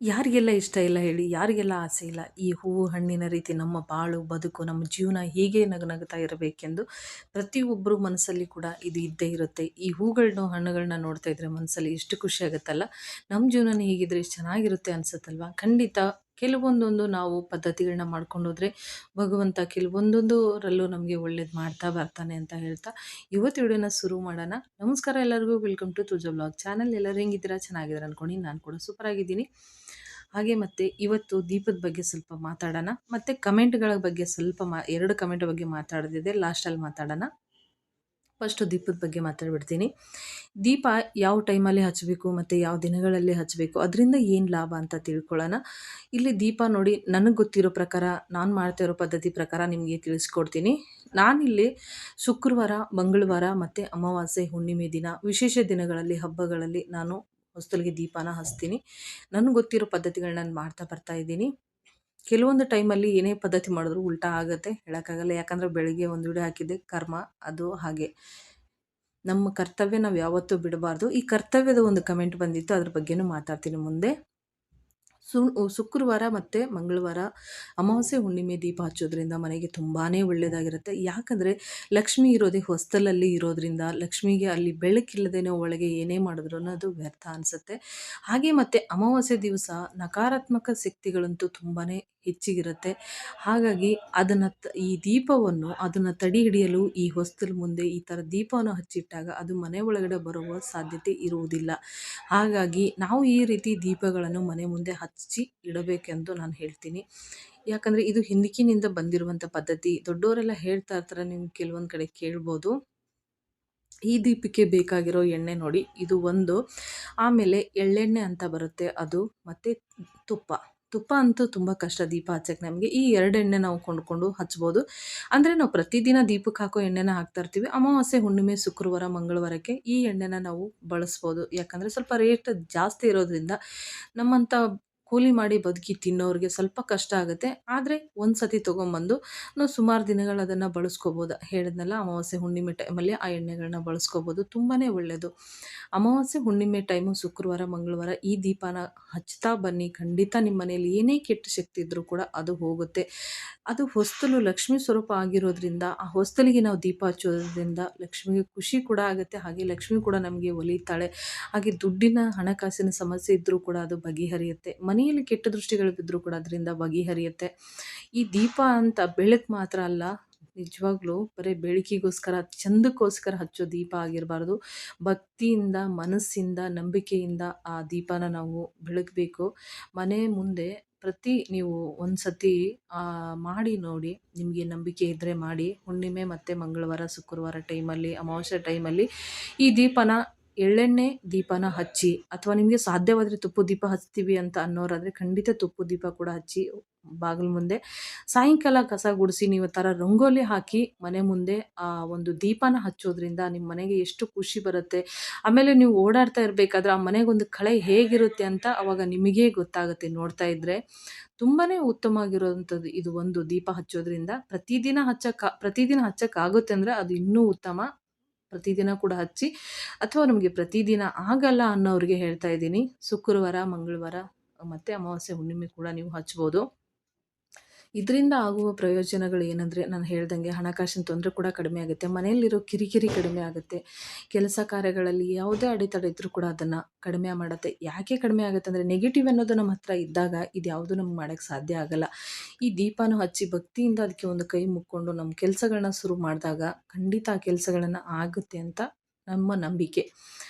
ಯಾರಿಗೆಲ್ಲ ಇಷ್ಟ ಇಲ್ಲ ಹೇಳಿ? ಯಾರಿಗೆಲ್ಲ ಆಸೆ ಇಲ್ಲ? ಈ ಹೂವು, ಹಣ್ಣಿನ ರೀತಿ ನಮ್ಮ ಬಾಳು, ಬದುಕು, ನಮ್ಮ ಜೀವನ ಹೀಗೆ ನಗುನಗುತ್ತಾ ಇರಬೇಕೆಂದು ಪ್ರತಿಯೊಬ್ಬರು ಮನಸ್ಸಲ್ಲಿ ಕೂಡ ಇದು ಇದ್ದೇ ಇರುತ್ತೆ. ಈ ಹೂಗಳನ್ನ, ಹಣ್ಣುಗಳನ್ನ ನೋಡ್ತಾ ಇದ್ರೆ ಮನಸ್ಸಲ್ಲಿ ಎಷ್ಟು ಖುಷಿ ಆಗುತ್ತಲ್ಲ. ನಮ್ಮ ಜೀವನನೇ ಹೀಗಿದ್ರೆ ಎಷ್ಟು ಚೆನ್ನಾಗಿರುತ್ತೆ ಅನ್ಸುತ್ತಲ್ವಾ? ಖಂಡಿತ ಕೆಲವೊಂದೊಂದು ನಾವು ಪದ್ಧತಿಗಳನ್ನ ಮಾಡ್ಕೊಂಡು ಹೋದ್ರೆ ಭಗವಂತ ಕೆಲವೊಂದೊಂದರಲ್ಲೂ ನಮಗೆ ಒಳ್ಳೇದು ಮಾಡ್ತಾ ಬರ್ತಾನೆ ಅಂತ ಹೇಳ್ತಾ ಇವತ್ತು ವಿಡಿಯೋನ ಶುರು ಮಾಡೋಣ. ನಮಸ್ಕಾರ ಎಲ್ಲರಿಗೂ, ವೆಲ್ಕಮ್ ಟು ತುಜ ಬ್ಲಾಗ್ ಚಾನಲ್. ಎಲ್ಲರೂ ಹೆಂಗಿದ್ದೀರಾ? ಚೆನ್ನಾಗಿದ್ದೀರಾ ಅನ್ಕೊಂಡು ನಾನು ಕೂಡ ಸೂಪರ್ ಆಗಿದ್ದೀನಿ. ಹಾಗೆ ಮತ್ತೆ ಇವತ್ತು ದೀಪದ ಬಗ್ಗೆ ಸ್ವಲ್ಪ ಮಾತಾಡೋಣ, ಮತ್ತೆ ಕಮೆಂಟ್ಗಳ ಬಗ್ಗೆ ಸ್ವಲ್ಪ 2 ಕಮೆಂಟ್ ಬಗ್ಗೆ ಮಾತಾಡೋದಿದೆ, ಲಾಸ್ಟಲ್ಲಿ ಮಾತಾಡೋಣ. ಫಸ್ಟು ದೀಪದ ಬಗ್ಗೆ ಮಾತಾಡ್ಬಿಡ್ತೀನಿ. ದೀಪ ಯಾವ ಟೈಮಲ್ಲಿ ಹಚ್ಚಬೇಕು ಮತ್ತು ಯಾವ ದಿನಗಳಲ್ಲಿ ಹಚ್ಚಬೇಕು, ಅದರಿಂದ ಏನು ಲಾಭ ಅಂತ ತಿಳ್ಕೊಳ್ಳೋಣ. ಇಲ್ಲಿ ದೀಪ ನೋಡಿ, ನನಗೆ ಗೊತ್ತಿರೋ ಪ್ರಕಾರ, ನಾನು ಮಾಡ್ತಾ ಇರೋ ಪದ್ಧತಿ ಪ್ರಕಾರ ನಿಮಗೆ ತಿಳಿಸ್ಕೊಡ್ತೀನಿ. ನಾನಿಲ್ಲಿ ಶುಕ್ರವಾರ, ಮಂಗಳವಾರ ಮತ್ತು ಅಮಾವಾಸ್ಯೆ, ಹುಣ್ಣಿಮೆ ದಿನ, ವಿಶೇಷ ದಿನಗಳಲ್ಲಿ, ಹಬ್ಬಗಳಲ್ಲಿ ನಾನು ಹೊಸ್ತಲಿಗೆ ದೀಪನ ಹಚ್ತೀನಿ. ನನಗೆ ಗೊತ್ತಿರೋ ಪದ್ಧತಿಗಳನ್ನ ನಾನು ಮಾಡ್ತಾ ಬರ್ತಾ ಇದ್ದೀನಿ. ಕೆಲವೊಂದು ಟೈಮಲ್ಲಿ ಏನೇ ಪದ್ಧತಿ ಮಾಡಿದ್ರು ಉಲ್ಟಾ ಆಗುತ್ತೆ, ಹೇಳೋಕ್ಕಾಗಲ್ಲ. ಯಾಕಂದರೆ ಬೆಳಿಗ್ಗೆ ಒಂದು ವಿಡಿಯೋ ಹಾಕಿದ್ದೆ, ಕರ್ಮ ಅದು ಹಾಗೆ. ನಮ್ಮ ಕರ್ತವ್ಯ ನಾವು ಯಾವತ್ತೂ ಬಿಡಬಾರ್ದು. ಈ ಕರ್ತವ್ಯದ ಒಂದು ಕಮೆಂಟ್ ಬಂದಿತ್ತು, ಅದ್ರ ಬಗ್ಗೆನೂ ಮಾತಾಡ್ತೀನಿ ಮುಂದೆ. ಶುಕ್ರವಾರ ಮತ್ತು ಮಂಗಳವಾರ ಅಮಾವಾಸ್ಯೆ, ಹುಣ್ಣಿಮೆ ದೀಪ ಹಚ್ಚೋದ್ರಿಂದ ಮನೆಗೆ ತುಂಬಾ ಒಳ್ಳೆಯದಾಗಿರುತ್ತೆ. ಯಾಕಂದರೆ ಲಕ್ಷ್ಮಿ ಇರೋದೇ ಹೊಸ್ತಲಲ್ಲಿ ಇರೋದ್ರಿಂದ, ಲಕ್ಷ್ಮಿಗೆ ಅಲ್ಲಿ ಬೆಳಕಿಲ್ಲದೇನೆ ಒಳಗೆ ಏನೇ ಮಾಡಿದ್ರು ಅದು ವ್ಯರ್ಥ ಅನಿಸುತ್ತೆ. ಹಾಗೆ ಮತ್ತು ಅಮಾವಾಸ್ಯೆ ದಿವಸ ನಕಾರಾತ್ಮಕ ಶಕ್ತಿಗಳಂತೂ ತುಂಬಾ ಹೆಚ್ಚಿಗಿರುತ್ತೆ. ಹಾಗಾಗಿ ಈ ದೀಪವನ್ನು ಅದನ್ನು ತಡೆ ಹಿಡಿಯಲು ಈ ಹೊಸ್ತಲ ಮುಂದೆ ಈ ಥರ ದೀಪವನ್ನು ಹಚ್ಚಿಟ್ಟಾಗ ಅದು ಮನೆ ಒಳಗಡೆ ಬರುವ ಸಾಧ್ಯತೆ ಇರುವುದಿಲ್ಲ. ಹಾಗಾಗಿ ನಾವು ಈ ರೀತಿ ದೀಪಗಳನ್ನು ಮನೆ ಮುಂದೆ ಹಚ್ಚಿ ಇಡಬೇಕೆಂದು ನಾನು ಹೇಳ್ತೀನಿ. ಯಾಕಂದರೆ ಇದು ಹಿಂದಕ್ಕಿನಿಂದ ಬಂದಿರುವಂಥ ಪದ್ಧತಿ. ದೊಡ್ಡವರೆಲ್ಲ ಹೇಳ್ತಾ ಇರ್ತಾರೆ, ನೀವು ಕೆಲವೊಂದು ಕಡೆ ಕೇಳ್ಬೋದು. ಈ ದೀಪಕ್ಕೆ ಬೇಕಾಗಿರೋ ಎಣ್ಣೆ ನೋಡಿ, ಇದು ಒಂದು. ಆಮೇಲೆ ಎಳ್ಳೆಣ್ಣೆ ಅಂತ ಬರುತ್ತೆ ಅದು, ಮತ್ತು ತುಪ್ಪ ಅಂತೂ ತುಂಬ ಕಷ್ಟ ದೀಪ ಹಚ್ಚಕ್ಕೆ ನಮಗೆ. ಈ 2 ಎಣ್ಣೆ ನಾವು ಕೊಂಡ್ಕೊಂಡು ಹಚ್ಬೋದು. ಅಂದರೆ ನಾವು ಪ್ರತಿದಿನ ದೀಪಕ್ಕೆ ಹಾಕೋ ಎಣ್ಣೆನ ಹಾಕ್ತಾ ಇರ್ತೀವಿ. ಅಮಾವಾಸ್ಯೆ, ಹುಣ್ಣಿಮೆ, ಶುಕ್ರವಾರ, ಮಂಗಳವಾರಕ್ಕೆ ಈ ಎಣ್ಣೆನ ನಾವು ಬಳಸ್ಬೋದು. ಯಾಕಂದರೆ ಸ್ವಲ್ಪ ರೇಟ್ ಜಾಸ್ತಿ ಇರೋದ್ರಿಂದ ನಮ್ಮಂಥ ಕೂಲಿ ಮಾಡಿ ಬದುಕಿ ತಿನ್ನೋರಿಗೆ ಸ್ವಲ್ಪ ಕಷ್ಟ ಆಗುತ್ತೆ. ಆದರೆ ಒಂದು ಸತಿ ತೊಗೊಂಬಂದು ನಾವು ಸುಮಾರು ದಿನಗಳು ಅದನ್ನು ಬಳಸ್ಕೋಬೋದು. ಹೇಳಿದ್ನಲ್ಲ, ಅಮಾವಾಸ್ಯೆ, ಹುಣ್ಣಿಮೆ ಟೈಮಲ್ಲಿ ಆ ಎಣ್ಣೆಗಳನ್ನ ಬಳಸ್ಕೋಬೋದು. ತುಂಬಾ ಒಳ್ಳೆಯದು. ಅಮಾವಾಸ್ಯೆ, ಹುಣ್ಣಿಮೆ ಟೈಮು, ಶುಕ್ರವಾರ, ಮಂಗಳವಾರ ಈ ದೀಪನ ಹಚ್ತಾ ಬನ್ನಿ. ಖಂಡಿತ ನಿಮ್ಮ ಮನೆಯಲ್ಲಿ ಏನೇ ಕೆಟ್ಟ ಶಕ್ತಿ ಇದ್ದರೂ ಕೂಡ ಅದು ಹೋಗುತ್ತೆ. ಅದು ಹೊಸ್ತಲು ಲಕ್ಷ್ಮೀ ಸ್ವರೂಪ ಆಗಿರೋದ್ರಿಂದ, ಆ ಹೊಸ್ತಲಿಗೆ ನಾವು ದೀಪ ಹಚ್ಚೋದ್ರಿಂದ ಲಕ್ಷ್ಮಿಗೆ ಖುಷಿ ಕೂಡ ಆಗುತ್ತೆ. ಹಾಗೆ ಲಕ್ಷ್ಮಿ ಕೂಡ ನಮಗೆ ಒಲಿತಾಳೆ. ಹಾಗೆ ದುಡ್ಡಿನ, ಹಣಕಾಸಿನ ಸಮಸ್ಯೆ ಇದ್ದರೂ ಕೂಡ ಅದು ಬಗೆಹರಿಯುತ್ತೆ. ಮನೆಯಲ್ಲಿ ಕೆಟ್ಟ ದೃಷ್ಟಿಗಳು ಬಿದ್ದರೂ ಕೂಡ ಅದರಿಂದ ಬಗೆಹರಿಯುತ್ತೆ. ಈ ದೀಪ ಅಂತ ಬೆಳಕು ಮಾತ್ರ ಅಲ್ಲ, ನಿಜವಾಗ್ಲೂ ಬರೀ ಬೆಳಕಿಗೋಸ್ಕರ, ಚಂದಕ್ಕೋಸ್ಕರ ಹಚ್ಚೋ ದೀಪ ಆಗಿರಬಾರ್ದು. ಭಕ್ತಿಯಿಂದ, ಮನಸ್ಸಿಂದ, ನಂಬಿಕೆಯಿಂದ ಆ ದೀಪನ ನಾವು ಬೆಳಗಬೇಕು. ಮನೆ ಮುಂದೆ ನೀವು ಒಂದು ಸತಿ ಮಾಡಿ ನೋಡಿ. ನಿಮಗೆ ನಂಬಿಕೆ ಇದ್ದರೆ ಮಾಡಿ. ಹುಣ್ಣಿಮೆ ಮತ್ತು ಮಂಗಳವಾರ, ಶುಕ್ರವಾರ ಟೈಮಲ್ಲಿ, ಅಮಾವಾಸ್ಯೆ ಟೈಮಲ್ಲಿ ಈ ಎಳ್ಳೆಣ್ಣೆ ದೀಪನ ಹಚ್ಚಿ, ಅಥವಾ ನಿಮಗೆ ಸಾಧ್ಯವಾದರೆ ತುಪ್ಪದ ದೀಪ ಹಚ್ತೀವಿ ಅಂತ ಅನ್ನೋರಾದರೆ ಖಂಡಿತ ತುಪ್ಪದ ದೀಪ ಕೂಡ ಹಚ್ಚಿ ಬಾಗಿಲು ಮುಂದೆ. ಸಾಯಂಕಾಲ ಕಸ ಗುಡಿಸಿ ನೀವು ಥರ ರಂಗೋಲಿ ಹಾಕಿ ಮನೆ ಮುಂದೆ ಆ ಒಂದು ದೀಪನ ಹಚ್ಚೋದ್ರಿಂದ ನಿಮ್ಮ ಮನೆಗೆ ಎಷ್ಟು ಖುಷಿ ಬರುತ್ತೆ. ಆಮೇಲೆ ನೀವು ಓಡಾಡ್ತಾ ಇರಬೇಕಾದ್ರೆ ಆ ಮನೆಗೊಂದು ಕಳೆ ಹೇಗಿರುತ್ತೆ ಅಂತ ಅವಾಗ ನಿಮಗೇ ಗೊತ್ತಾಗುತ್ತೆ. ನೋಡ್ತಾ ಇದ್ದರೆ ತುಂಬಾ ಉತ್ತಮವಾಗಿರುವಂಥದ್ದು ಇದು ಒಂದು ದೀಪ ಹಚ್ಚೋದ್ರಿಂದ. ಪ್ರತಿದಿನ ಹಚ್ಚಕ್ಕಾಗುತ್ತೆ ಅಂದರೆ ಅದು ಇನ್ನೂ ಉತ್ತಮ. ಪ್ರತಿದಿನ ಕೂಡ ಹಚ್ಚಿ, ಅಥವಾ ನಮಗೆ ಪ್ರತಿದಿನ ಆಗಲ್ಲ ಅನ್ನೋರಿಗೆ ಹೇಳ್ತಾ ಇದ್ದೀನಿ, ಶುಕ್ರವಾರ, ಮಂಗಳವಾರ ಮತ್ತು ಅಮಾವಾಸ್ಯೆ, ಹುಣ್ಣಿಮೆ ಕೂಡ ನೀವು ಹಚ್ಬೋದು. ಇದರಿಂದ ಆಗುವ ಪ್ರಯೋಜನಗಳು ಏನಂದರೆ, ನಾನು ಹೇಳ್ದಂಗೆ ಹಣಕಾಸಿನ ತೊಂದರೆ ಕೂಡ ಕಡಿಮೆ ಆಗುತ್ತೆ. ಮನೆಯಲ್ಲಿರೋ ಕಿರಿಕಿರಿ ಕಡಿಮೆ ಆಗುತ್ತೆ. ಕೆಲಸ ಕಾರ್ಯಗಳಲ್ಲಿ ಯಾವುದೇ ಅಡೆತಡೆ ಇದ್ದರೂ ಕೂಡ ಅದನ್ನು ಕಡಿಮೆ ಮಾಡುತ್ತೆ. ಯಾಕೆ ಕಡಿಮೆ ಆಗುತ್ತೆ ಅಂದರೆ, ನೆಗೆಟಿವ್ ಅನ್ನೋದು ನಮ್ಮ ಹತ್ರ ಇದ್ದಾಗ ಇದು ಯಾವುದೂ ನಮ್ಗೆ ಮಾಡೋಕ್ಕೆ ಸಾಧ್ಯ ಆಗಲ್ಲ. ಈ ದೀಪನ ಹಚ್ಚಿ ಭಕ್ತಿಯಿಂದ ಅದಕ್ಕೆ ಒಂದು ಕೈ ಮುಕ್ಕೊಂಡು ನಮ್ಮ ಕೆಲಸಗಳನ್ನ ಶುರು ಮಾಡಿದಾಗ ಖಂಡಿತ ಆ ಕೆಲಸಗಳನ್ನು ಆಗುತ್ತೆ ಅಂತ ನಮ್ಮ ನಂಬಿಕೆ.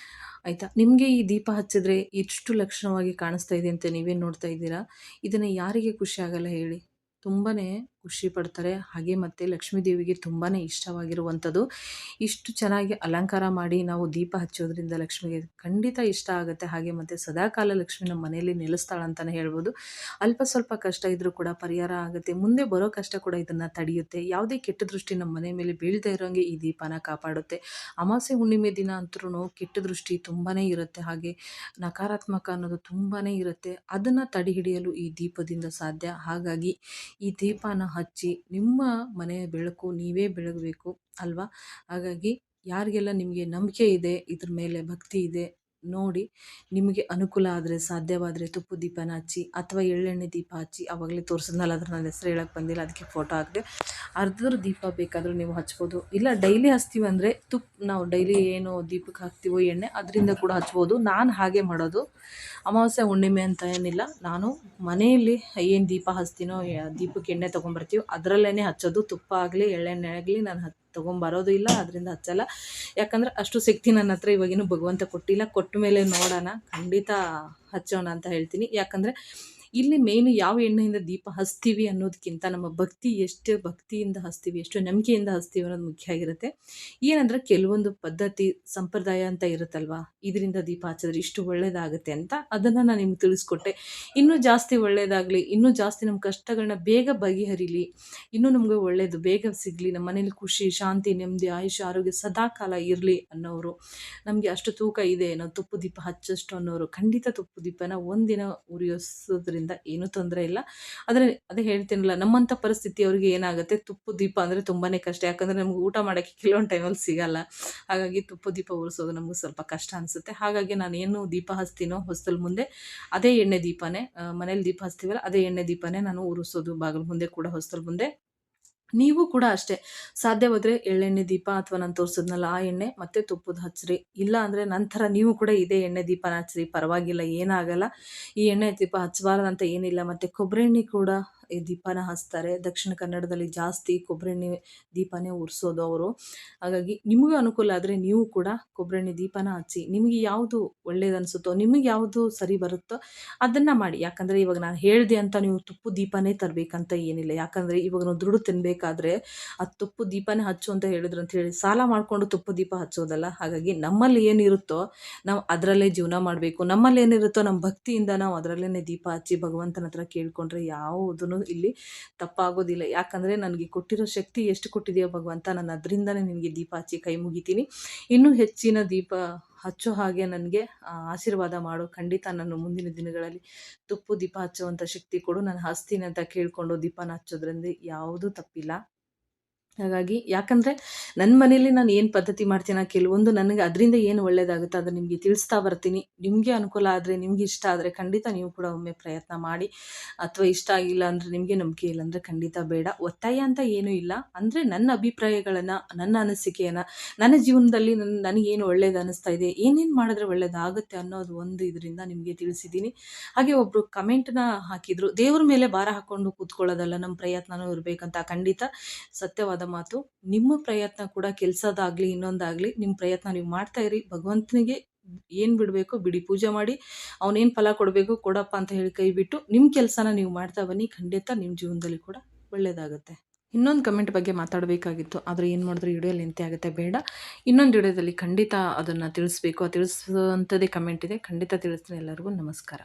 ಆಯಿತಾ? ನಿಮಗೆ ಈ ದೀಪ ಹಚ್ಚಿದ್ರೆ ಎಷ್ಟು ಲಕ್ಷಣವಾಗಿ ಕಾಣಿಸ್ತಾ ಇದೆ ಅಂತ ನೀವೇನು ನೋಡ್ತಾ ಇದ್ದೀರಾ? ಇದನ್ನು ಯಾರಿಗೆ ಖುಷಿ ಆಗಲ್ಲ ಹೇಳಿ? ತುಂಬಾ ಖುಷಿ ಪಡ್ತಾರೆ. ಹಾಗೆ ಮತ್ತು ಲಕ್ಷ್ಮೀ ದೇವಿಗೆ ತುಂಬಾ ಇಷ್ಟವಾಗಿರುವಂಥದ್ದು. ಇಷ್ಟು ಚೆನ್ನಾಗಿ ಅಲಂಕಾರ ಮಾಡಿ ನಾವು ದೀಪ ಹಚ್ಚೋದ್ರಿಂದ ಲಕ್ಷ್ಮಿಗೆ ಖಂಡಿತ ಇಷ್ಟ ಆಗುತ್ತೆ. ಹಾಗೆ ಮತ್ತು ಸದಾಕಾಲ ಲಕ್ಷ್ಮಿ ನಮ್ಮ ಮನೆಯಲ್ಲಿ ನೆಲೆಸ್ತಾಳೆ ಅಂತಲೇ ಹೇಳ್ಬೋದು. ಅಲ್ಪ ಸ್ವಲ್ಪ ಕಷ್ಟ ಇದ್ದರೂ ಕೂಡ ಪರಿಹಾರ ಆಗುತ್ತೆ. ಮುಂದೆ ಬರೋ ಕಷ್ಟ ಕೂಡ ಇದನ್ನು ತಡೆಯುತ್ತೆ. ಯಾವುದೇ ಕೆಟ್ಟ ದೃಷ್ಟಿ ನಮ್ಮ ಮನೆ ಮೇಲೆ ಬೀಳದೇ ಇರೋಂಗೆ ಈ ದೀಪನ ಕಾಪಾಡುತ್ತೆ. ಅಮಾವಾಸ್ಯೆ, ಹುಣ್ಣಿಮೆ ದಿನ ಅಂತೂ ಕೆಟ್ಟ ದೃಷ್ಟಿ ತುಂಬಾ ಇರುತ್ತೆ. ಹಾಗೆ ನಕಾರಾತ್ಮಕ ಅನ್ನೋದು ತುಂಬಾ ಇರುತ್ತೆ. ಅದನ್ನು ತಡೆ ಹಿಡಿಯಲು ಈ ದೀಪದಿಂದ ಸಾಧ್ಯ. ಹಾಗಾಗಿ ಈ ದೀಪನ ಹಚ್ಚಿ ನಿಮ್ಮ ಮನೆಯ ಬೆಳಕು ನೀವೇ ಬೆಳಗಬೇಕು ಅಲ್ವಾ? ಹಾಗಾಗಿ ಯಾರಿಗೆಲ್ಲ ನಿಮಗೆ ನಂಬಿಕೆ ಇದೆ, ಇದ್ರ ಮೇಲೆ ಭಕ್ತಿ ಇದೆ, ನೋಡಿ ನಿಮಗೆ ಅನುಕೂಲ ಆದರೆ ಸಾಧ್ಯವಾದರೆ ತುಪ್ಪದ ದೀಪನ ಹಚ್ಚಿ ಅಥವಾ ಎಳ್ಳೆಣ್ಣೆ ದೀಪ ಹಚ್ಚಿ. ಆವಾಗಲೇ ತೋರಿಸಿದ್ನಲ್ಲ, ಅದ್ರ ನನ್ನ ಹೆಸರು ಹೇಳಕ್ಕೆ ಬಂದಿಲ್ಲ, ಅದಕ್ಕೆ ಫೋಟೋ ಹಾಕಿದೆ. ಅರ್ಧದ್ರ ದೀಪ ಬೇಕಾದರೂ ನೀವು ಹಚ್ಬೋದು. ಇಲ್ಲ ಡೈಲಿ ಹಚ್ತೀವಿ ಅಂದರೆ ನಾವು ಡೈಲಿ ಏನು ದೀಪಕ್ಕೆ ಹಾಕ್ತೀವೋ ಎಣ್ಣೆ ಅದರಿಂದ ಕೂಡ ಹಚ್ಬೋದು. ನಾನು ಹಾಗೆ ಮಾಡೋದು. ಅಮಾವಾಸ್ಯೆ ಹುಣ್ಣಿಮೆ ಅಂತ ಏನಿಲ್ಲ, ನಾನು ಮನೆಯಲ್ಲಿ ಏನು ದೀಪ ಹಚ್ತೀನೋ, ದೀಪಕ್ಕೆ ಎಣ್ಣೆ ತೊಗೊಂಬರ್ತೀವೋ ಅದರಲ್ಲೇ ಹಚ್ಚೋದು. ತುಪ್ಪ ಆಗಲಿ ಎಳ್ಳೆಣ್ಣೆ ಆಗಲಿ ನಾನು ತೊಗೊಂಬರೋದು ಇಲ್ಲ, ಅದರಿಂದ ಹಚ್ಚಲ್ಲ. ಯಾಕಂದರೆ ಅಷ್ಟು ಶಕ್ತಿ ನನ್ನ ಹತ್ರ ಇವಾಗಿನ್ನೂ ಭಗವಂತ ಕೊಟ್ಟಿಲ್ಲ. ಕೊಟ್ಟ ಮೇಲೆ ನೋಡೋಣ, ಖಂಡಿತ ಹಚ್ಚೋಣ ಅಂತ ಹೇಳ್ತೀನಿ. ಯಾಕಂದರೆ ಇಲ್ಲಿ ಮೇಯ್ನು ಯಾವ ಎಣ್ಣೆಯಿಂದ ದೀಪ ಹಚ್ತೀವಿ ಅನ್ನೋದಕ್ಕಿಂತ ನಮ್ಮ ಭಕ್ತಿ, ಎಷ್ಟು ಭಕ್ತಿಯಿಂದ ಹಚ್ತೀವಿ, ಎಷ್ಟು ನಂಬಿಕೆಯಿಂದ ಹಚ್ತೀವಿ ಅನ್ನೋದು ಮುಖ್ಯ ಆಗಿರುತ್ತೆ. ಏನಂದರೆ ಕೆಲವೊಂದು ಪದ್ಧತಿ ಸಂಪ್ರದಾಯ ಅಂತ ಇರುತ್ತಲ್ವ, ಇದರಿಂದ ದೀಪ ಹಚ್ಚಿದ್ರೆ ಇಷ್ಟು ಒಳ್ಳೆಯದಾಗುತ್ತೆ ಅಂತ, ಅದನ್ನು ನಾನು ನಿಮ್ಗೆ ತಿಳಿಸ್ಕೊಟ್ಟೆ. ಇನ್ನೂ ಜಾಸ್ತಿ ಒಳ್ಳೆಯದಾಗಲಿ, ಇನ್ನೂ ಜಾಸ್ತಿ ನಮ್ಮ ಕಷ್ಟಗಳನ್ನ ಬೇಗ ಬಗೆಹರಿಲಿ, ಇನ್ನೂ ನಮಗೆ ಒಳ್ಳೆಯದು ಬೇಗ ಸಿಗಲಿ, ನಮ್ಮ ಮನೇಲಿ ಖುಷಿ, ಶಾಂತಿ, ನೆಮ್ಮದಿ, ಆಯುಷ್ಯ, ಆರೋಗ್ಯ ಸದಾಕಾಲ ಇರಲಿ ಅನ್ನೋರು, ನಮಗೆ ಅಷ್ಟು ತೂಕ ಇದೆ ನಾವು ತುಪ್ಪ ದೀಪ ಹಚ್ಚಷ್ಟು ಅನ್ನೋರು, ಖಂಡಿತ ತುಪ್ಪ ದೀಪನ ಒಂದಿನ ಉರಿಯೋದ್ರಿಂದ ಏನೂ ತೊಂದರೆ ಇಲ್ಲ. ಆದರೆ ಅದೇ ಹೇಳ್ತೀನಲ್ಲ, ನಮ್ಮಂಥ ಪರಿಸ್ಥಿತಿ ಅವ್ರಿಗೆ ಏನಾಗುತ್ತೆ, ತುಪ್ಪ ದೀಪ ಅಂದರೆ ತುಂಬಾ ಕಷ್ಟ. ಯಾಕಂದರೆ ನಮ್ಗೆ ಊಟ ಮಾಡೋಕ್ಕೆ ಕೆಲವೊಂದು ಟೈಮಲ್ಲಿ ಸಿಗಲ್ಲ. ಹಾಗಾಗಿ ತುಪ್ಪ ದೀಪ ಉರಿಸೋದು ನಮಗೂ ಸ್ವಲ್ಪ ಕಷ್ಟ ಅನಿಸುತ್ತೆ. ಹಾಗಾಗಿ ನಾನು ಏನು ದೀಪ ಹಚ್ತೀನೋ ಹೊಸ್ತಲ ಮುಂದೆ ಅದೇ ಎಣ್ಣೆ ದೀಪನೇ, ಮನೇಲಿ ದೀಪ ಹಚ್ತೀವಲ್ಲ ಅದೇ ಎಣ್ಣೆ ದೀಪನೇ ನಾನು ಉರಿಸೋದು, ಬಾಗಿಲು ಮುಂದೆ ಕೂಡ ಹೊಸ್ತಲ ಮುಂದೆ. ನೀವು ಕೂಡ ಅಷ್ಟೇ, ಸಾಧ್ಯವಾದರೆ ಎಳ್ಳೆಣ್ಣೆ ದೀಪ ಅಥವಾ ನಾನು ತೋರಿಸಿದ್ನಲ್ಲ ಆ ಎಣ್ಣೆ ಮತ್ತು ತುಪ್ಪದ ಹಚ್ಚಿರಿ. ಇಲ್ಲ ಅಂದರೆ ನಂತರ ನೀವು ಕೂಡ ಇದೇ ಎಣ್ಣೆ ದೀಪನ ಹಚ್ಚಿರಿ, ಪರವಾಗಿಲ್ಲ, ಏನಾಗಲ್ಲ. ಈ ಎಣ್ಣೆ ದೀಪ ಹಚ್ಚಬಾರ್ದಂತ ಏನಿಲ್ಲ. ಮತ್ತು ಕೊಬ್ಬರಿ ಎಣ್ಣೆ ಕೂಡ ಈ ದೀಪನ ಹಚ್ತಾರೆ. ದಕ್ಷಿಣ ಕನ್ನಡದಲ್ಲಿ ಜಾಸ್ತಿ ಕೊಬ್ಬರಿ ಎಣ್ಣೆ ದೀಪನೇ ಉರಿಸೋದು ಅವರು. ಹಾಗಾಗಿ ನಿಮಗೂ ಅನುಕೂಲ ಆದರೆ ನೀವು ಕೂಡ ಕೊಬ್ಬರಿ ಎಣ್ಣೆ ದೀಪನ ಹಚ್ಚಿ. ನಿಮಗೆ ಯಾವುದು ಒಳ್ಳೇದು ಅನಿಸುತ್ತೋ, ನಿಮಗೆ ಯಾವುದು ಸರಿ ಬರುತ್ತೋ ಅದನ್ನು ಮಾಡಿ. ಯಾಕಂದರೆ ಇವಾಗ ನಾನು ಹೇಳಿದೆ ಅಂತ ನೀವು ತುಪ್ಪದ ದೀಪನೇ ತರಬೇಕಂತ ಏನಿಲ್ಲ. ಯಾಕಂದರೆ ಇವಾಗ ನಾವು ದುಡ್ಡು ತಿನ್ನಬೇಕಾದ್ರೆ ಆ ತುಪ್ಪದ ದೀಪನೇ ಹಚ್ಚು ಅಂತ ಹೇಳಿದ್ರು ಅಂತ ಹೇಳಿ ಸಾಲ ಮಾಡಿಕೊಂಡು ತುಪ್ಪದ ದೀಪ ಹಚ್ಚೋದಲ್ಲ. ಹಾಗಾಗಿ ನಮ್ಮಲ್ಲಿ ಏನಿರುತ್ತೋ ನಾವು ಅದರಲ್ಲೇ ಜೀವನ ಮಾಡಬೇಕು. ನಮ್ಮಲ್ಲಿ ಏನಿರುತ್ತೋ ನಮ್ಮ ಭಕ್ತಿಯಿಂದ ನಾವು ಅದರಲ್ಲೇ ದೀಪ ಹಚ್ಚಿ ಭಗವಂತನ ಹತ್ರ ಕೇಳಿಕೊಂಡ್ರೆ ಯಾವುದೂ ಇಲ್ಲಿ ತಪ್ಪಾಗೋದಿಲ್ಲ. ಯಾಕಂದರೆ ನನಗೆ ಕೊಟ್ಟಿರೋ ಶಕ್ತಿ ಎಷ್ಟು ಕೊಟ್ಟಿದೆಯೋ ಭಗವಂತ, ನಾನು ಅದರಿಂದನೇ ನಿನಗೆ ದೀಪ ಹಚ್ಚಿ ಕೈ ಮುಗಿತೀನಿ. ಇನ್ನೂ ಹೆಚ್ಚಿನ ದೀಪ ಹಚ್ಚೋ ಹಾಗೆ ನನಗೆ ಆಶೀರ್ವಾದ ಮಾಡು. ಖಂಡಿತ ನಾನು ಮುಂದಿನ ದಿನಗಳಲ್ಲಿ ತುಪ್ಪದ ದೀಪ ಹಚ್ಚುವಂಥ ಶಕ್ತಿ ಕೊಡು, ನಾನು ಹಚ್ತೀನಿ ಅಂತ ಕೇಳಿಕೊಂಡು ದೀಪನ ಹಚ್ಚೋದ್ರಿಂದ ಯಾವುದೂ ತಪ್ಪಿಲ್ಲ. ಹಾಗಾಗಿ ಯಾಕಂದರೆ ನನ್ನ ಮನೇಲಿ ನಾನು ಏನು ಪದ್ಧತಿ ಮಾಡ್ತೀನೋ ಕೆಲವೊಂದು ನನಗೆ ಅದರಿಂದ ಏನು ಒಳ್ಳೆಯದಾಗುತ್ತೆ ಅದನ್ನು ನಿಮಗೆ ತಿಳಿಸ್ತಾ ಬರ್ತೀನಿ. ನಿಮಗೆ ಅನುಕೂಲ ಆದರೆ, ನಿಮ್ಗೆ ಇಷ್ಟ ಆದರೆ ಖಂಡಿತ ನೀವು ಕೂಡ ಒಮ್ಮೆ ಪ್ರಯತ್ನ ಮಾಡಿ. ಅಥವಾ ಇಷ್ಟ ಆಗಿಲ್ಲ ಅಂದರೆ, ನಿಮಗೆ ನಂಬಿಕೆ ಇಲ್ಲ ಅಂದರೆ ಖಂಡಿತ ಬೇಡ. ಒತ್ತಾಯ ಅಂತ ಏನೂ ಇಲ್ಲ. ಅಂದರೆ ನನ್ನ ಅಭಿಪ್ರಾಯಗಳನ್ನು, ನನ್ನ ಅನಿಸಿಕೆಯನ್ನು, ನನ್ನ ಜೀವನದಲ್ಲಿ ನನಗೇನು ಒಳ್ಳೇದು ಅನ್ನಿಸ್ತಾ ಇದೆ, ಏನೇನು ಮಾಡಿದ್ರೆ ಒಳ್ಳೆಯದಾಗುತ್ತೆ ಅನ್ನೋದು ಒಂದು ಇದರಿಂದ ನಿಮಗೆ ತಿಳಿಸಿದ್ದೀನಿ. ಹಾಗೆ ಒಬ್ಬರು ಕಮೆಂಟ್ನ ಹಾಕಿದರು, ದೇವ್ರ ಮೇಲೆ ಭಾರ ಹಾಕ್ಕೊಂಡು ಕೂತ್ಕೊಳ್ಳೋದಲ್ಲ, ನಮ್ಮ ಪ್ರಯತ್ನವೂ ಇರಬೇಕಂತ. ಖಂಡಿತ ಸತ್ಯವಾದ ಮಾತು. ನಿಮ್ಮ ಪ್ರಯತ್ನ ಕೂಡ ಕೆಲಸದಾಗಲಿ ಇನ್ನೊಂದಾಗಲಿ, ನಿಮ್ಮ ಪ್ರಯತ್ನ ನೀವು ಮಾಡ್ತಾ ಇರಿ. ಭಗವಂತನಿಗೆ ಏನು ಬಿಡಬೇಕೋ ಬಿಡಿ, ಪೂಜೆ ಮಾಡಿ ಅವನೇನು ಫಲ ಕೊಡಬೇಕು ಕೊಡಪ್ಪ ಅಂತ ಹೇಳಿ ಕೈ ಬಿಟ್ಟು ನಿಮ್ಮ ಕೆಲಸನ ನೀವು ಮಾಡ್ತಾ ಬನ್ನಿ. ಖಂಡಿತ ನಿಮ್ಮ ಜೀವನದಲ್ಲಿ ಕೂಡ ಒಳ್ಳೆಯದಾಗುತ್ತೆ. ಇನ್ನೊಂದು ಕಮೆಂಟ್ ಬಗ್ಗೆ ಮಾತಾಡಬೇಕಾಗಿತ್ತು, ಆದರೆ ಏನು ಮಾಡಿದ್ರೆ ವಿಡಿಯೋ ಲೆಂತಿ ಆಗುತ್ತೆ, ಬೇಡ. ಇನ್ನೊಂದು ವಿಡಿಯೋದಲ್ಲಿ ಖಂಡಿತ ಅದನ್ನು ತಿಳಿಸ್ಬೇಕು. ತಿಳಿಸುವಂಥದ್ದೇ ಕಮೆಂಟ್ ಇದೆ, ಖಂಡಿತ ತಿಳಿಸ್ತೀನಿ. ಎಲ್ಲರಿಗೂ ನಮಸ್ಕಾರ.